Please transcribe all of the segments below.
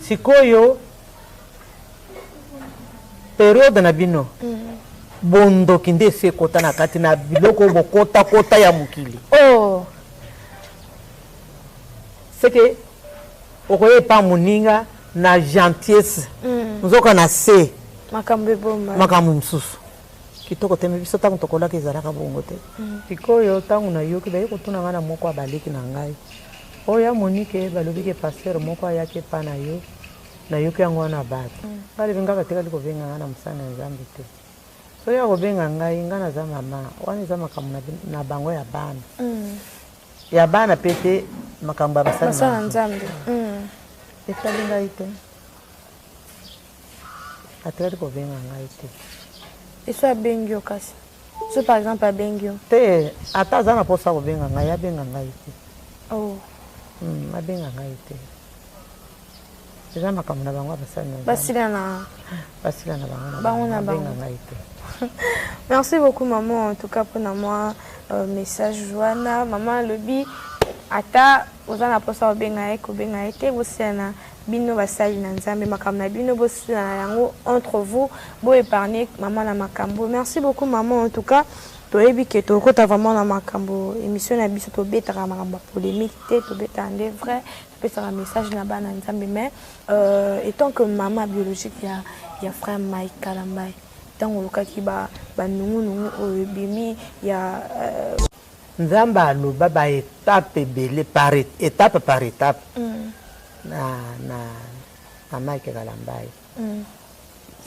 sikoyo periode na bino bondo kinde se kota na kati na biloko bokota kota ya mukili c'est que okoye pa muninga na gentillesse nzoka na se makambo msusu kitoko teme biso tangu tokola ke zalaka bongo te sikoyo tangu na yoki ba yekotuna ngana moko abaliki na ngai oya Monique balobi ke pasteur moko ayake pa na yo na yoki yango wana bato bale bingaka te kali kovenga ngana musana nzambe te so ya kobenga ngai ngana za mama wani za makambo na bango ya bana pete makambo basana nzambe etali ngai te atali kovenga ngai te eso abengio kasi so par exemple abengio te ata za na posa kobenga ngai abenga ngai te abenga ngai te eza makambo na bango basila na bango na bango ngai te. Merci beaucoup maman en tout cas pour moi message Joanna maman lobi ata ozana posa obenga ete bosana bino basali na nzambe makambo na bino bosana yango entre vous bo épargner maman na makambo. Merci beaucoup maman en tout cas toyebi ke tokota vraiment na makambo émission na biso tobetaka makambo polémique te tobeta ande vrai topesa un message na bana nzambe mais étant que maman biologique ya frère Mike Kalambai tango lokaki ba nungu bimi ya nzamba aloba ba étape belé par étape na Mike Kalambai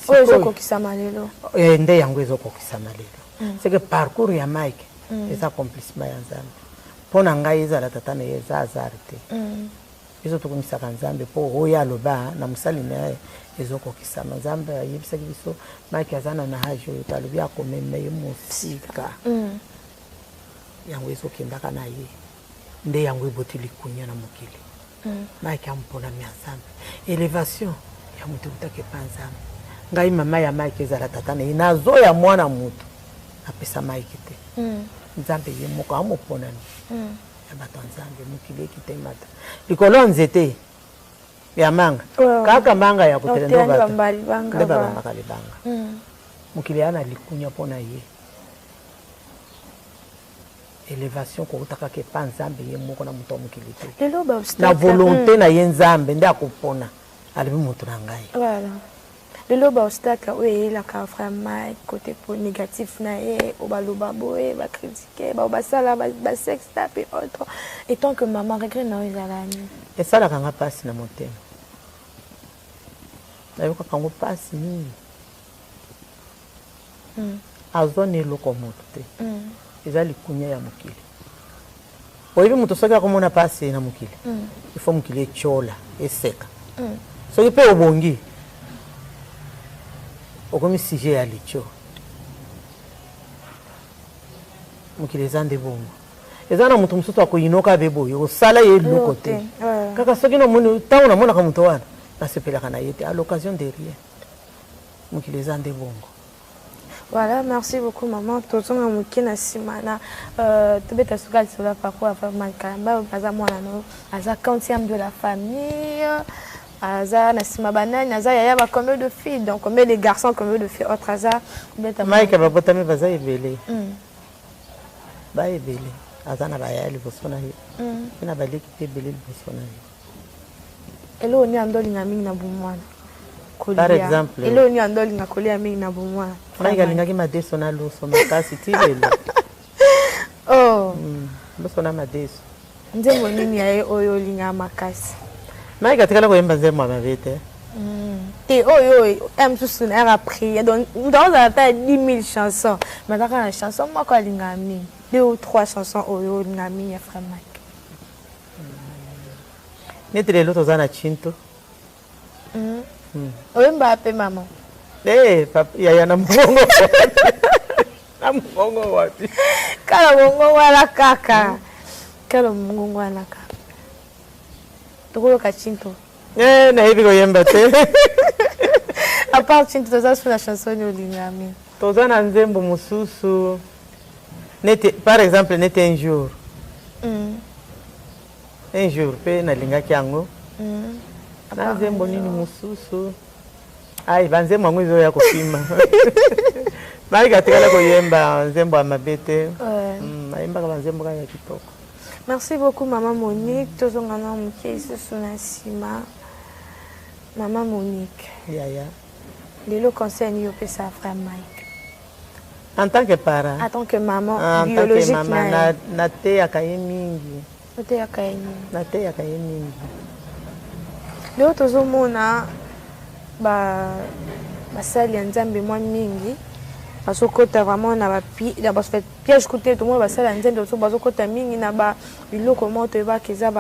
ozo kokisama lelo nde yango ezo kokisama lelo c'est que parcours ya Mike eza accomplissement ya nzambe pona ngai ezala tata na eza azarte ezo tokumisaka nzambe po oya aloba na musali na ezo kokisama nzambe yebisaki biso Mike azana na hajo talobi akomeme ye musika yango ezo kendaka na ye nde yango ebotili kunya na mokili Mike ampona mi nzambe élévation ya mutu utake pa nzambe ngai mama ya Mike ezala tata na inazo ya mwana mutu apesa Mike te nzambe ye moko amopona ni ya bato nzambe mokili ekite mata likolo nzete ya manga kaka manga ya kutelendo bato nde babambaka libanga mokili ana likunya pona ye élévation kokutaka ke pa nzambe ye moko na mutu mokili te na volonté na ye nzambe nde akopona alibi mutu na ngai voilà le loba obstacle oui la ka frère Mike côté négatif na e obaloba boé ba critiquer ba basala ba sex tape et autres et tant que maman regret na ezalani et ça la kanga passe na motema na yoka kango passe ni azone loko moto te ezali kunya ya mokili oyibi muto soka komona passe na mokili il faut mokili chola eseka soki pe obongi okomi sujet ya licho mokili eza nde bongo eza na moto mosusu akoyinoka be boye osala ye eloko te kaka soki namoni ntango namonaka moto wana nasepelaka na ye te à l'occasion de rien mokili eza nde bongo. Voilà, merci beaucoup maman. Tozonga mukina simana tobeta suka sur parcours avec Mike Kalambai aza mwana no aza 40e de la famille aza na sima banani aza yaya ba combien de filles donc combien de garçons combien de filles autre aza beta Mike ba botami baza ebele ba ebele aza na ba yaya liboso na ye na ba leki pe ebele liboso na ye elo ni andoli na mingi na bumwana. Par exemple, elo ni andoli na kolia mingi na bumwana. Mike alingaki madeso na loso makasi tilelo loso na madeso nzembo nini ya oyo linga makasi Mike atikala koyemba nzembo amavete te oyo susu na era prier donc dans la taille 10 000 chansons mais dans la chanson moi quoi linga mingi 2 ou 3 chansons oyo linga mingi ya frère Mike netele loto zana chinto oyemba pe maman papa yaya na mbongo na mbongo wapi kala mbongo wala kaka kala mbongo wala kaka tokolo ka chinto na hivi koyemba te à part chinto toza sur la chanson ni olingami toza na nzembo mususu nete par exemple nete un jour pe na lingaki yango na nzembo nini mususu ai banzembo yango ezo ya kofima mari katikala koyemba nzembo ya mabete ayembaka banzembo kaka ya kitoko. Merci beaucoup maman Monique tozongana moke isusu na nsima. Maman Monique yaya lelo conseil ni opesa frère Mike en tant que parent, en tant que maman biologique, na te yakaye mingi, na te yakaye mingi. Leo tozomona basali ya Nzambe mwa mingi bazokota vraiment na piège côté tout le monde basali ya Nzambe bazokota mingi na biloko mo toyebaka eza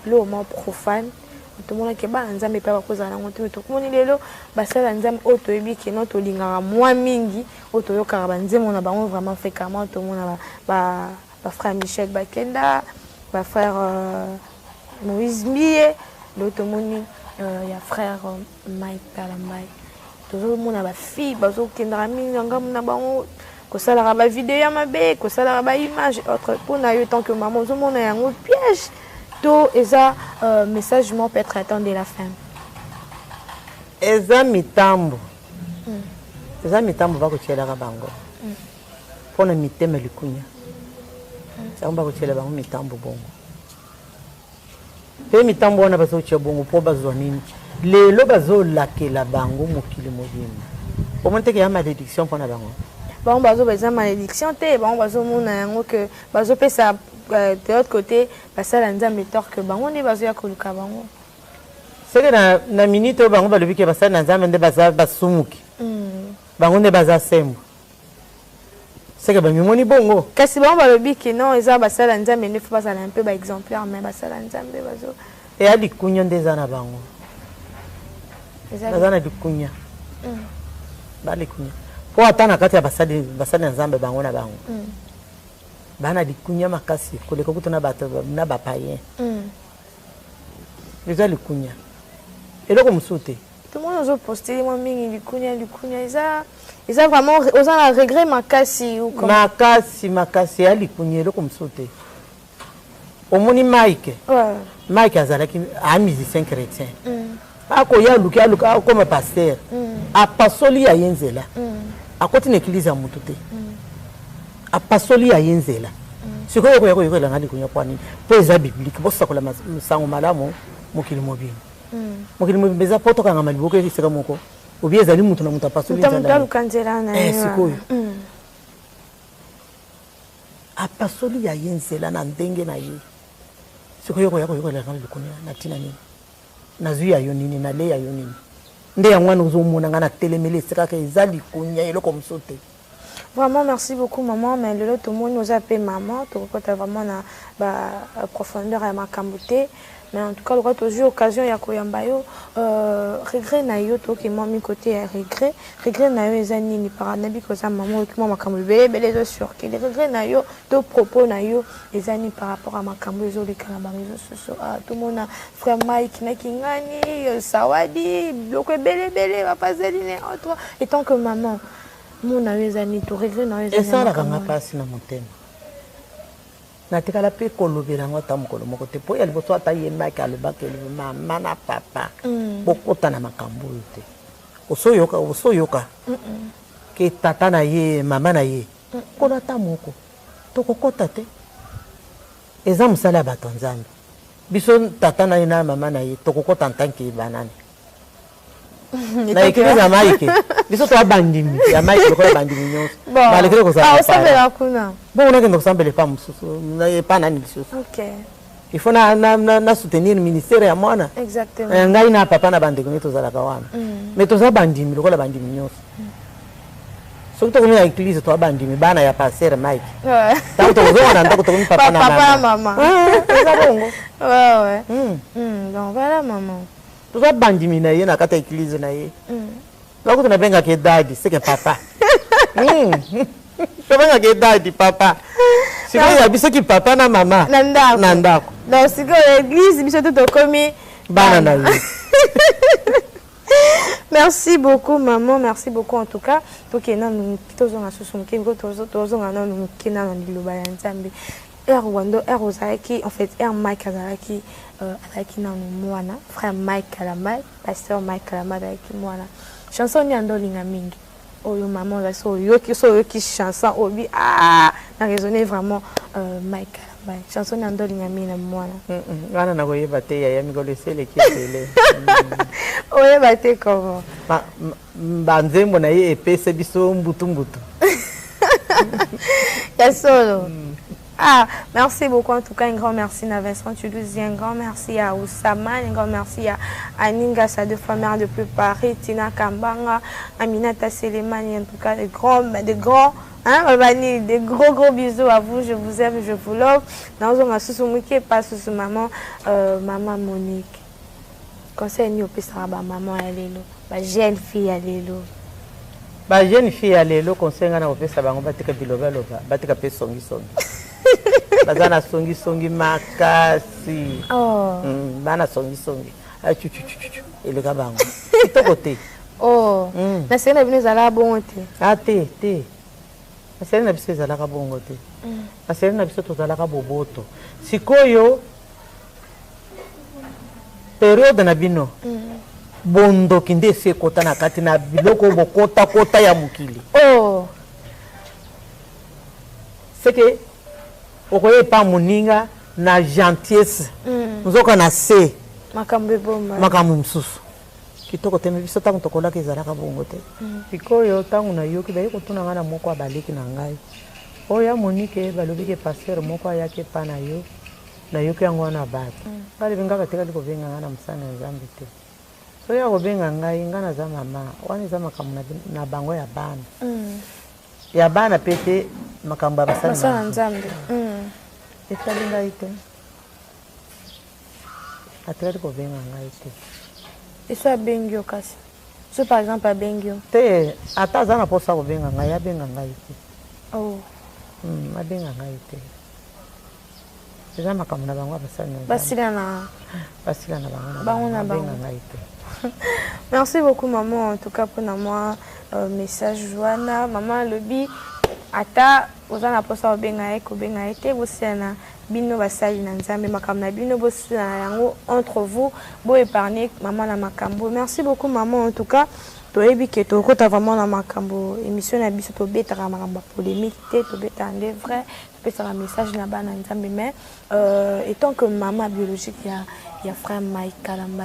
biloko mo profane tomona ke ba Nzambe pe bakozala nango te tokomoni lelo basala Nzambe oyo toyebi ke no tolingaka mwa mingi oyo toyokaka banzembo na bango vraiment fréquemment tomona frère Michel Bakenda frère Moïse Mbie lelo tomoni ya frère Mike Palambai tozomona bafille bazokendaka mingi na ngambo na bango kosalaka bavideo ya mabe kosalaka baimage autre mpona yo tant que maman ozomona yango piège to eza message mo peut-être attendre la fin eza mitambo bakotielaka bango mpona mitema likunya sango bakotiela bango mitambo bongo mpe mitambo wana bazotia bongo mpo bazwa nini lelo bazolakela bango mokili mobimba omoni teke ya malédiction mpona bango bango baza malédiction te bango bazomona yango ke bazopesa de l'autre côté basala Nzambe torque bango ne bazoya koluka bango seke na minute oyo bango balobi ke basala Nzambe nde baza basumuki bango nde baza sembo seke bamimoni bongo kasi bango balobi ke non eza basala Nzambe nde fo bazala un peu exemplaire mais basala Nzambe bazo eya likunya nde eza na bango baza na likunya balikunya po ata na kati ya basali Nzambe bango na bango bana likunya makasi koleka kutu na bapayen eza likunya eloko mosusu te tomoni ozoposte mwa mingi likunya eza vraiment oza na regret makasi makasi ya likunya eloko mosusu te omoni Mike azalaki musicien chrétien akoya aluka akoma paster apasoli ya ye nzela akoti na eglize ya motu te apasoli ya ye nzela sikoyo koyekolanga likunya mpo nini mpo eza biblike bosakola musango malamu mokili mobimba mokili mobimba eza mpo tokanga maliboko esika moko obi ezali mutu na mutu apasoli sikoyo apasoli ya ye nzela na ndenge na ye sikoyo koyekolanga likunya na ntina nini nazwi ya yo nini nale ya yo nini nde yango wana ozomona nga na telemeli esikaka eza likunya eloko mosusu te. Vraiment, merci beaucoup, maman. Mais le tout le monde nous appelle maman. Tu as vraiment la profondeur à ma camboté. Mais en tout cas, le toujours occasion ya koyambayo regret na yo to ki mami côté regret na yo ezani ni paranabi ko za maman ki mama kambo bele sur que les regrets na yo to propos na yo ezani par rapport à ma kambo zo le kana réseaux sociaux tout mon frère Mike na kingani sawadi bloko bele va pas zeli autre et tant que maman mon ezani to regret na yo ezani ça la kanga pasi na motema natikala pe kolobela ngo ta mokolo moko te po ya liboso ata yemba ka lobaka mama na papa bokota na makambo te osoyoka ke tata na ye mama na ye kola ta moko tokokota te eza musala bato Nzambe biso tata na ye na mama na ye tokokota ntanki banane na ekele za Mike biso to abandimi ya Mike lokola bandimi nyonso balekele kozala osambela kuna bon on a que kusambela pa mususu na pa nani lisusu OK il faut na soutenir ministère ya mwana exactement ngai na papa na bandeko neto zala kawana mais to za bandimi lokola bandimi nyonso so to kumi ya église to abandimi bana ya pasteur Mike ouais tanto ozona ndako to kumi papa na mama eza bongo ouais donc voilà maman to za bandimi na ye na kata église na ye loko to na benga ke daddy c'est que papa to benga ke daddy papa siko ya biso ki papa na mama na ndako donc siko l'église biso to komi bana na ye. Merci beaucoup maman, merci beaucoup en tout cas. Donc nous tozonga susu mkingo tozonga na mkina na liloba ya Nzambe. Wando Ozaraki en fait Mike Azaraki avec Moana frère Mike Kalamba pasteur Mike Kalamba avec Moana chanson ni andolinga mingi oyo maman la so yo qui chanson obi na résonner vraiment Mike Kalamba chanson ni andolinga mingi na Moana ngana na koyeba te ya mi ko lesele kitele oyeba te comment banzembo na ye epese biso mbutu ya solo. Merci beaucoup. En tout cas, un grand merci à Vincent Tudouzi, un grand merci à Oussama, un grand merci à Aninga, sa deux femmes mères depuis Paris, Tina Kambanga, Aminata Selemani, en tout cas, des gros bisous à vous. Je vous aime, je vous love. Dans un sous-mouké, pas sous maman, maman Monique. Conseil ni au Pessaraba, maman Alélo, ma jeune fille Alélo. Ba jeune fille Alélo, conseil na au Pessaraba, on va te biloba loba, va te capter songi. Bazana songi makasi. Oh. Bana songi. Chu. Et le gabango. Tout côté. Oh. Na sena bino zala bongote. Te. Na sena biso zala ka bongote. Na sena biso to zala ka boboto. Sikoyo période na bino. Bondo kinde se kota na kati na biloko bokota ya mukili. Oh. C'est que okoye pa muninga na gentillesse nzoka na se makambe bomba makamu msusu kitoko teme biso tangu tokola ke zalaka bongo te pikoyo tangu na yoki ba yiko tuna ngana moko abaliki na ngai oya monike balobi ke pasteur moko ayake pa na yo na yoki yango na bato bali bingaka te kali ko benga ngana musana nzambe te so ya ko benga ngai ngana za mama wani za makamu na bango ya bana ya bana pete makamba basana nzambe etali ngai te atali ko benga ngai te eso abengio kasi so par exemple abengio te ata aza na posa ko benga ngai abenga ngai te abenga ngai te eza makambo na bango basila na bango na bango ngai te. Merci beaucoup maman en tout cas pour moi message Joanna maman lobi ata ozana posa benga ete bosana bino basali na nzambe makambo na bino bosana yango entre vous bo épargner maman na makambo. Merci beaucoup maman en tout cas toyebi ke to kota vraiment na makambo émission na biso to betaka makambo polémique to beta en vrai to pesa un message na bana nzambe mais étant que maman biologique ya frère Mike Kalamba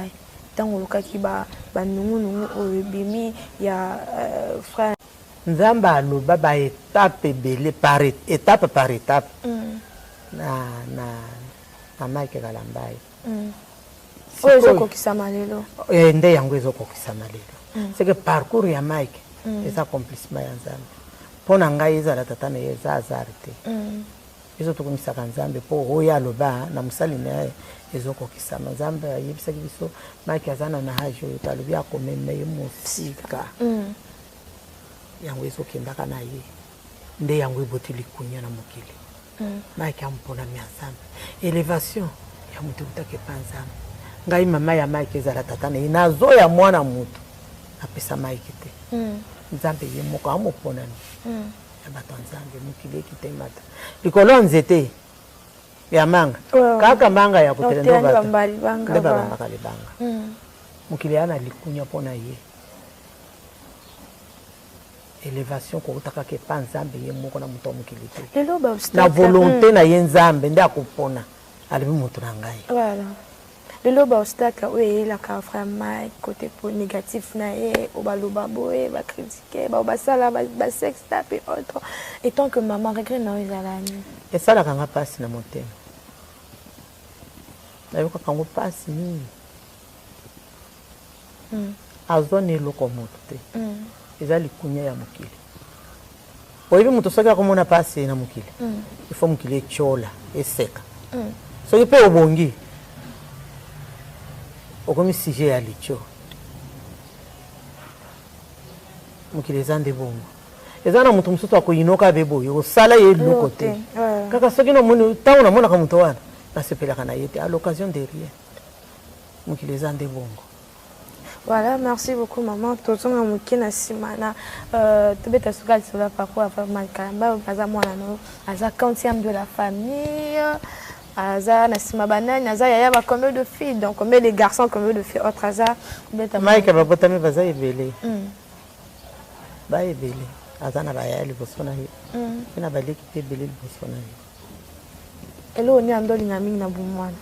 tango lokaki ba nungu oyebimi ya frère nzambe aloba ba étape belé par étape na Mike Kalamba ozo kokisama lelo nde yango ezokokisama lelo c'est que parcours ya Mike eza accomplissement ya nzambe pona ngai ezala tata na eza azari te ezo tokomisaka nzambe po oyo aloba na musali na ezokokisama nzambe ayebisaki biso Mike azana na haji oyo talobi akomema ye mosika yango ezokendaka na ye nde yango eboti likunya na mokili Mike amponami ya nzambe élévation ya moto utake pa nzambe ngai mama ya Mike ezala tata na ye nazoya mwana moto apesa Mike te nzambe ye moko amoponani ya bato nzambe mokili ekitemata likolo nzete ya manga kaka manga ya kutenda bato nde babambaka libanga mokili ana likunya mpona ye élévation kokutaka ke pa nzambe ye moko na moto mokili te na volonté na ye nzambe nde akopona alibi moto na ngai voilà lelo ba obstacle oyo elaka frère Mike côté négatif na ye obaloba boye ba critiquer ba basala ba sex tape et autres et tant que maman regret na ezalani esalaka nga pasi na motema nayokaka ngo pasi nini azwa na eloko moto te eza likunya ya mokili oyebi moto soki akomona pasi na mokili ifo mokili etiola eseka soki mpe obongi okomi sujet ya licho mokili eza nde bongo eza na moto mosusu akoyinoka abe boye osala ye eloko te kaka soki namoni ntango namonaka moto wana nasepelaka na ye te à l'occasion de rien mokili eza nde bongo Voilà, merci beaucoup maman. Tozonga mukina simana tobeta suka sur la parcours avec Malkalamba baza mwana no aza quantième de la famille. Aza na sima banani aza yaya ba combien de filles donc combien de garçons combien de filles autre aza beta Mike ba botami baza ebele. Ba ebele. Aza na ba yaya liboso na ye. Ina ba leki pe ebele liboso na ye. Elo ni andoli na mingi na bumwana.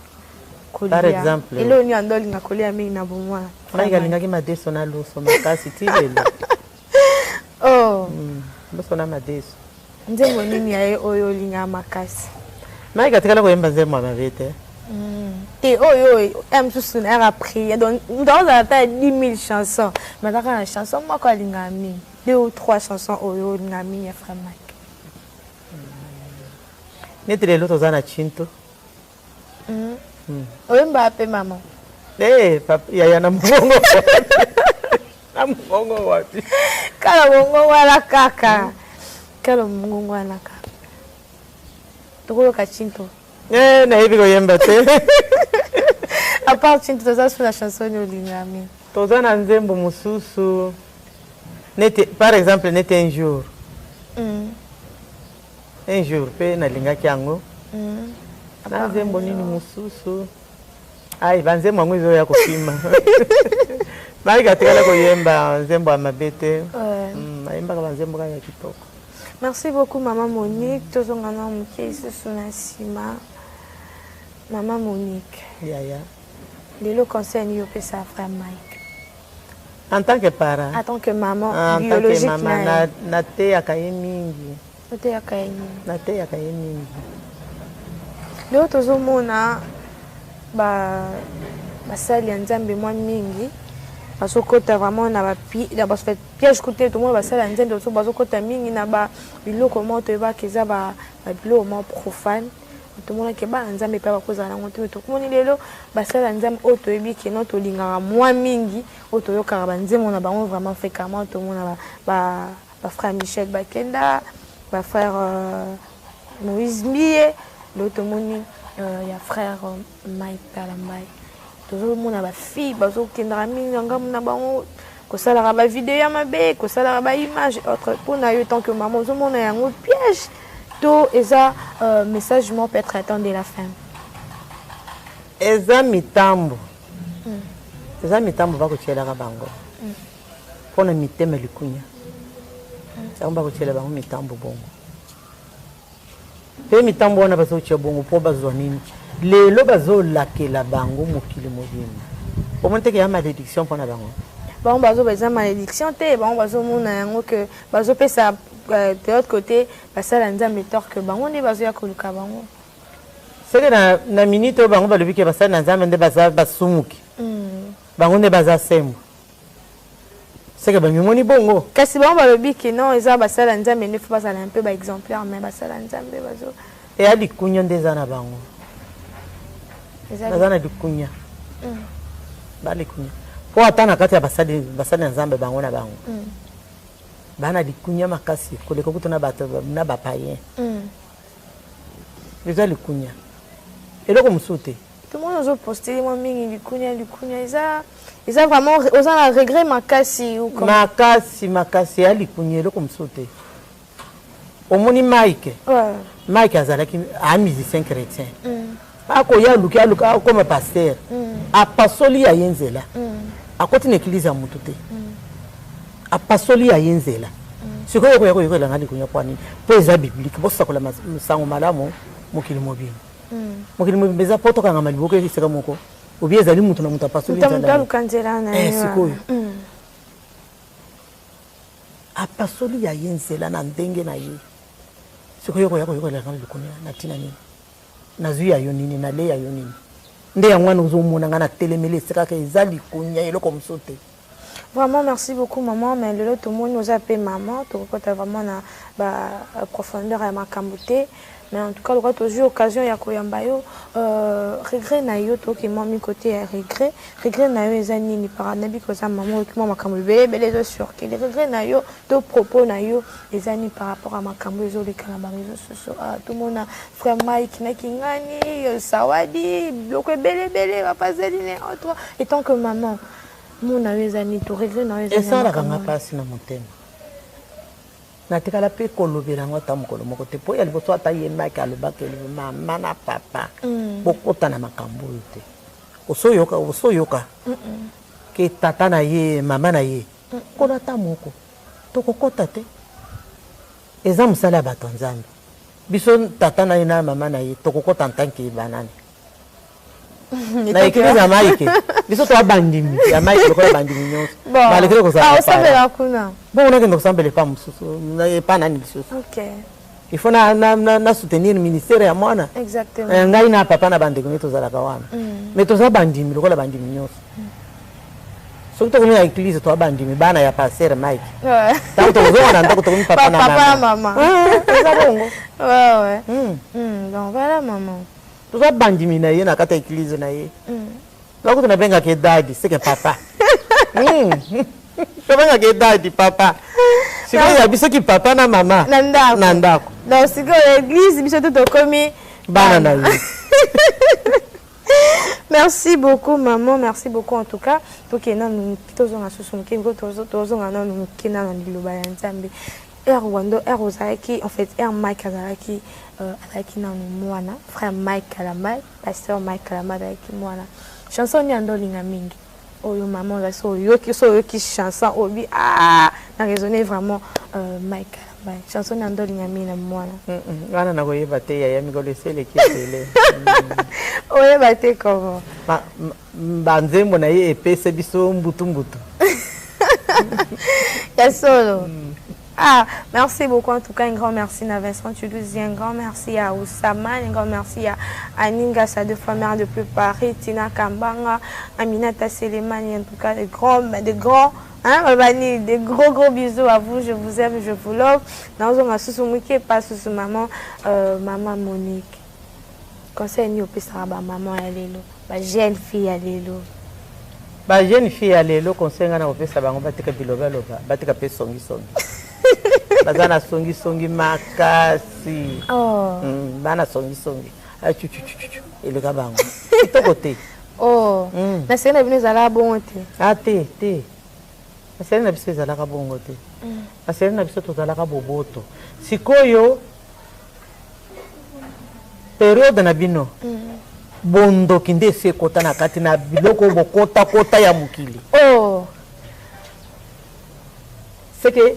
Par exemple, elo ni andoli na kolia mingi na bumwana. Mike alingaki madeso na loso makasi tilelo. Oh. Loso na madeso. Nzembo nini ya oyo linga makasi. Mike atikala koyemba nzembo amabete. Et oyo aime tout son air après donc dans la taille 10 000 chansons mais dans la chanson moi quoi linga mi 2 ou 3 chansons oyo linga mi ya frère Mike. Netre l'autre zana chinto. Oyemba ape maman. Papa yaya na mbongo. Na mbongo wapi? Kala mbongo wala kaka. Kala mbongo wala kaka. Toko ka chinto. Na hivi koyemba te. À part chinto toza sur la chanson yo lingami. Toza na nzembo mususu. Nete par exemple nete un jour. Un jour pe na lingaki yango. Na nzembo nini mususu. Ai banzembo yango izo ya kopima. Mari katikala koyemba nzembo amabete. Ayemba ka banzembo ya kitoko. Merci beaucoup maman Monique. Tozongana muke ici sunasima. Maman Monique. Yaya. Lelo conseil yo pe sa frère Mike. En tant que parent. En tant que maman biologique. En tant que maman na te akaye mingi. Te akaye mingi. Na te akaye mingi. Lelo tozomona basali ya Nzambe mwa mingi. Basokota vraiment na piège côté tout le monde basala ya Nzambe to basokota mingi na ba biloko moto eba keza ba biloko mo profane. Tout le monde qui ba Nzambe pa bakoza na ngoto to komoni lelo basala Nzambe oto ebi keno to lingaka mwa mingi oto yoka ba Nzambe na bango vraiment fréquemment tout le monde ba frère Michel Bakenda ba frère Moïse Mie l'autre moni ya frère Mike Kalambai toujours mon ba fille bazo kendra mingi ngam na bango ko sala ba vidéo ya mabe ko sala ba image autre pour na yo tant que maman zo mona yango piège to eza message mo peut traitant de la femme eza mitambo ba ko chela ka bango pona mitema likunya ba ko chela bango mitambo bongo pe mitambo wana bazo che bongo po bazo nini lelo bazo lakela bango mokili mobimba omonte ke ya malédiction pona bango bango bazo beza malédiction te bango bazo mona yango que bazo pesa de l'autre côté basala Nzambe tort que bango ne bazo ya koluka bango c'est que na minute bango balobi ke basala Nzambe nde baza basumuki bango ne baza sembo c'est que bamimoni bongo kasi bango balobi ke non eza basala Nzambe ne faut basala un peu ba exemplaire mais basala Nzambe bazo et ali kunya ndeza na bango baza na likunya bali kunya po atana kati ya basali Nzambe bango na bango bana likunya makasi koleka kutuna bato na bapayen eza likunya eloko musute tout le monde a posté moi mingi likunya eza vraiment oza na regret makasi ou comme makasi ya likunya eloko musute omoni Mike azalaki a musicien chrétien ako ya luka comme pasteur a pasoli ya yenzela akoti na église ya mutu te a pasoli ya yenzela sikoyo ko la ngali kunya kwani po eza biblique bo sakola musango malamu mokili mobimba mokili mobimba eza poto kanga maliboko esika moko obi ezali mutu na mutu a pasoli nzela kanzela na sikoyo a pasoli ya yenzela na ndenge na ye sikoyo ko la ngali kunya na tina nini nazui ya yonini na le ya yonini nde ya mwana uzomona ngana telemele sekaka ezali kunya eloko msote. Vraiment merci beaucoup maman mais le tout le monde nous appelle maman tout côté vraiment na ba profondeur ya makambote mais en tout cas le roi toujours occasion ya koyamba yo regret na yo to ki mami côté ya regret na yo ezani ni paranabi ko za maman ki mama makambo bele zo sur que les regrets na yo to propos na yo ezani par rapport à makambo zo le kala ba réseaux sociaux tout le monde frère Mike na kingani sawadi bloko bele va pas zeli ne autre et tant que maman Mon avezani to regret na avezani. Et ça la kanga pasi na motema. Na tekala pe kolobela ngota mukolo moko te po ya liboso ata ye maki alobaka mama na papa. Bokota na makambo te. Osoyoka. Ke tata na ye mama na ye. Kola ta moko. Tokokota te. Eza musala bato nzambe. Biso tata na ye na mama na ye tokokota ntanki banane. Na ekiliza maike. Biso to abandimi. Ya maike lokola bandimi nyonso. Malgré ko ça. Ah, osambela kuna. Bon, on a que nous semble pas mususu. Pas nani biso. OK. Il faut na soutenir le ministère ya mwana. Exactement. Ngai na papa na bandeko neto za la kawana. Mais to za bandimi lokola bandimi nyonso. Soki to komina église to bandimi bana ya pasteur Mike. Ouais. Tant to zo na ndako to komina papa na mama. Papa na mama. Ça bongo. Ouais. Donc voilà maman. To za bandimi na ye na kata église na ye. Loko to na benga ke daddy, c'est que papa. To benga ke daddy papa. C'est que ya biso ki papa na mama. Nandako. Donc c'est que l'église biso to komi bana na ye. Merci beaucoup maman, merci beaucoup en tout cas pour que nous tozonga susumuke ngo tozonga nous kina na liloba ya Nzambe. Rwando Rosaki en fait Mike Azaraki alaki na mwana frère Mike Kalamai, pasteur Mike Kalamai alaki mwana. Chanson ni andolinga mingi. Oyo maman la so yoki chanson obi na résonner vraiment Mike Kalamai. Chanson ni andolinga mingi na mwana. Wana na koyeba te ya mi kolesele kitele. Oye bate comment? Banzembo na ye epese biso mbutu. Ya solo. Ah, merci beaucoup en tout cas, un grand merci à Vincent Tudouzi, un grand merci à Oussama, un grand merci à Aninga, sa deux femmes mères depuis Paris, Tina Kambanga, Aminata Selemani, en tout cas des gros bisous à vous, je vous aime, je vous love. Nous avons Sousoumouké, pas sous maman, maman Monique. Conseil ni opéra maman Alélo, ma jeune fille Alélo. Ma jeune fille Alélo, conseil na opéra bango batika biloba loba, batika pe songi. Bazana songi makasi. Oh. Bana songi. Chu. Ele kabango. Itokote. Oh. Na sena bino zala bongo te. Ah te. Na sena biso zala ka bongo te. Na sena biso to zala ka boboto. Sikoyo période na bino. Bondo kinde se kota na kati na biloko bokota ya mukili. Oh. C'est que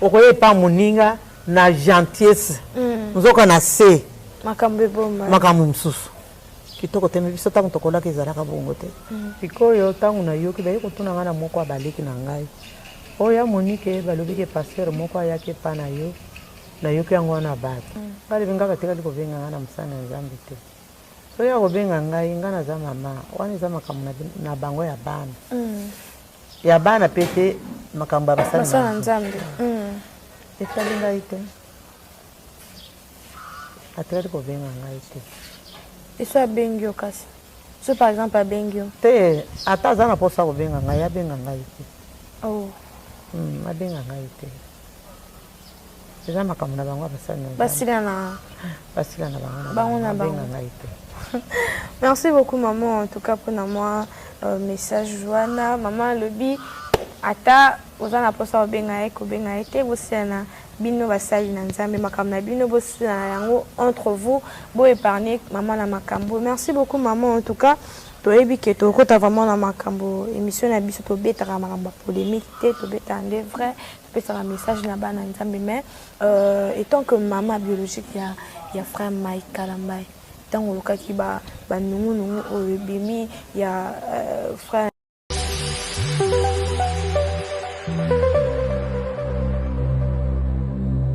okoye pa muninga na gentillesse. Nzoka na se makambo bomba. Makambo msusu. Kitoko teme biso tangu tokola ke zalaka bongo te. Pikoyo tangu na yoki ba yoko tuna ngana moko abaleki na ngai. Oya Monique balobi ke pasteur moko ayake pa na yo. Na yoki yango na bata. Bali bengaka teka liko benga ngana musana Nzambe te. So ya go benga ngai ngana za mama. Wani za makambo na bango ya bana. Ya bana pete makamba basana Nzambe. Etali ngai te. Atali ko benga ngai te. Eso abengio kasi. So par exemple abengio. Te ata zana posa ko benga ngai abenga ngai te. Oh. Abenga ngai te. Eza makambo na bango basana. Basila na bango na benga ngai te. Merci beaucoup maman en tout cas pour moi message Joanna maman lobi ata ozana posa obenga ete bosana bino basali na Nzambe makambo na bino bosana yango entre vous bo épargner maman na makambo. Merci beaucoup maman en tout cas to ebi ke to kota vraiment na makambo émission na biso to betaka makambo polémique te to beta ande vrai to pesa un message na bana Nzambe mais étant que maman biologique ya frère Mike Kalamai tant le cas qui ba nungu au bimi ya frère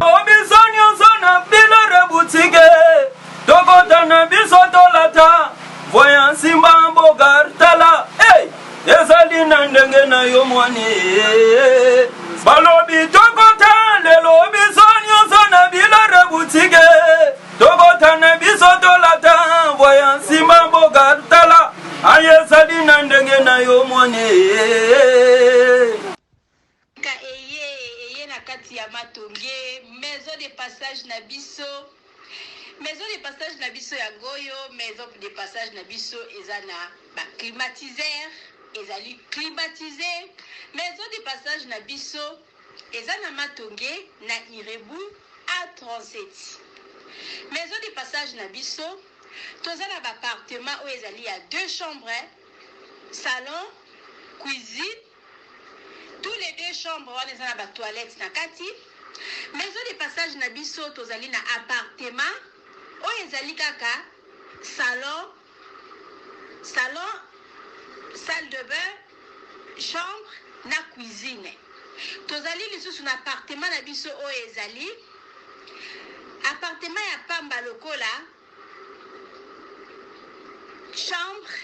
Obisonyo sona bilore boutique Tokota na biso tolata Voyant simba mbogar tala Hey! Ezali na ndenge na yo mwani Balobi tokota lelo obisonyo sona bilore boutique Tokota na biso tolata Voyant simba mbogar tala Ayezali na ndenge na yo mwani ya matonge maison de passage na biso ya goyo maison de passage na biso eza na ba climatiseur ezali climatisé. Maison de passage na biso eza na Matonge na Irebu A37. Maison de passage na biso toza na appartement où ezali à 2 chambres, salon, cuisine. Tous les 2 chambres wana eza na ba toilette na kati. Maison de passage na biso tozali na appartement où ezali kaka salon, salle de bain, chambre na cuisine. Tozali lisusu na appartement na biso oyo ezali appartement ya pamba lokola chambre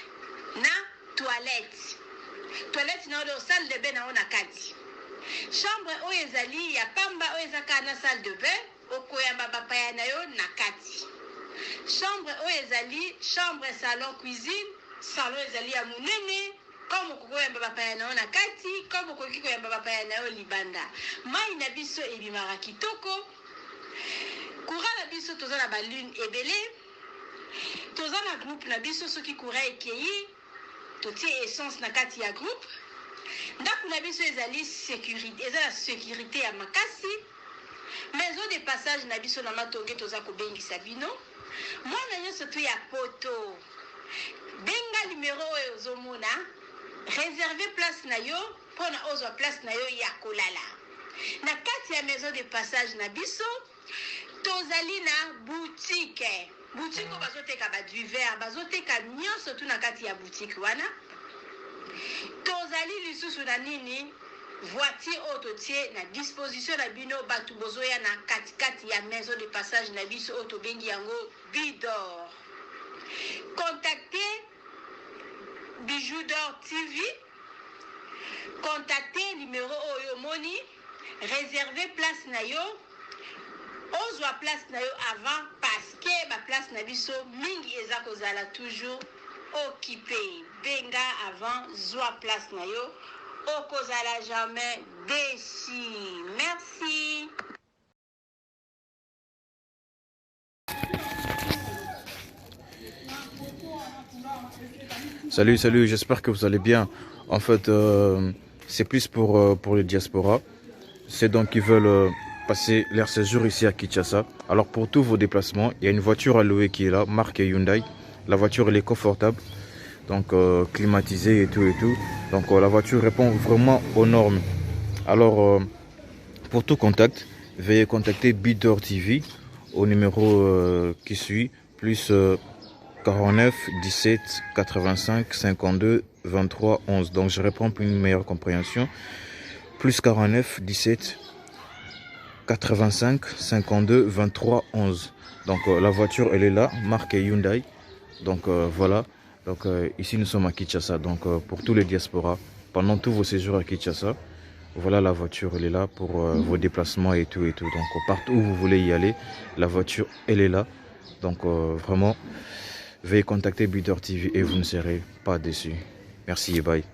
na toilette na oyo salle de bain na ona kati. Chambre oyo ezali ya pamba oyo ezaka na salle de bain okoyamba bapaya na yo na kati. Chambre oyo ezali chambre salon cuisine, salon ezali ya munene comme kokoyamba bapaya na yo na kati, comme okoki koyamba bapaya na yo libanda. Mai na biso ebimaka kitoko. Courant na biso toza na balune ebele. Toza na groupe na biso soki courant ekei totie essence na kati ya groupe. Ndako na biso ezali sécurité, eza la sécurité ya makasi. Maison de passage na biso na Matonge toza kobengisa bino. Mwana nyonso to ya poto. Benga numéro oyo ozomona. Réserver place na yo pona ozwa place na yo ya kolala. Na kati ya maison de passage na biso tozali na boutique. Boutique bazoteka ba du verre, bazoteka nyonso tu na kati ya boutique wana. Tozali lisusu na nini voiture autotie na disposition na bino batu bozoya na kati ya maison de passage na biso auto bengi yango Bidor. Contactez Bijoux d'Or TV. Contactez numéro oyo moni, réservez place na yo. Ozwa place na yo avant parce que ba place na biso mingi eza kozala toujours occupé. Benga avant zwa place na yo. Okozala jamais déçu. Merci. Salut, j'espère que vous allez bien. En fait, c'est plus pour les diasporas. C'est donc qui veulent passer leur séjour ici à Kinshasa. Alors pour tous vos déplacements, il y a une voiture à louer qui est là, marque Hyundai. La voiture elle est confortable, donc climatisée et tout. Donc la voiture répond vraiment aux normes. Alors pour tout contact, veuillez contacter Bidor TV au numéro qui suit, plus 49 17 85 52 23 11. Donc je réponds pour une meilleure compréhension. Plus 49 17 85 52 23 11. Donc la voiture elle est là, marque Hyundai. Donc voilà. Donc ici nous sommes à Kinshasa. Donc pour tous les diasporas, pendant tous vos séjours à Kinshasa, voilà la voiture elle est là pour vos déplacements et tout. Donc partout où vous voulez y aller, la voiture elle est là. Donc vraiment, veuillez contacter Bidor TV et vous ne serez pas déçus. Merci et bye.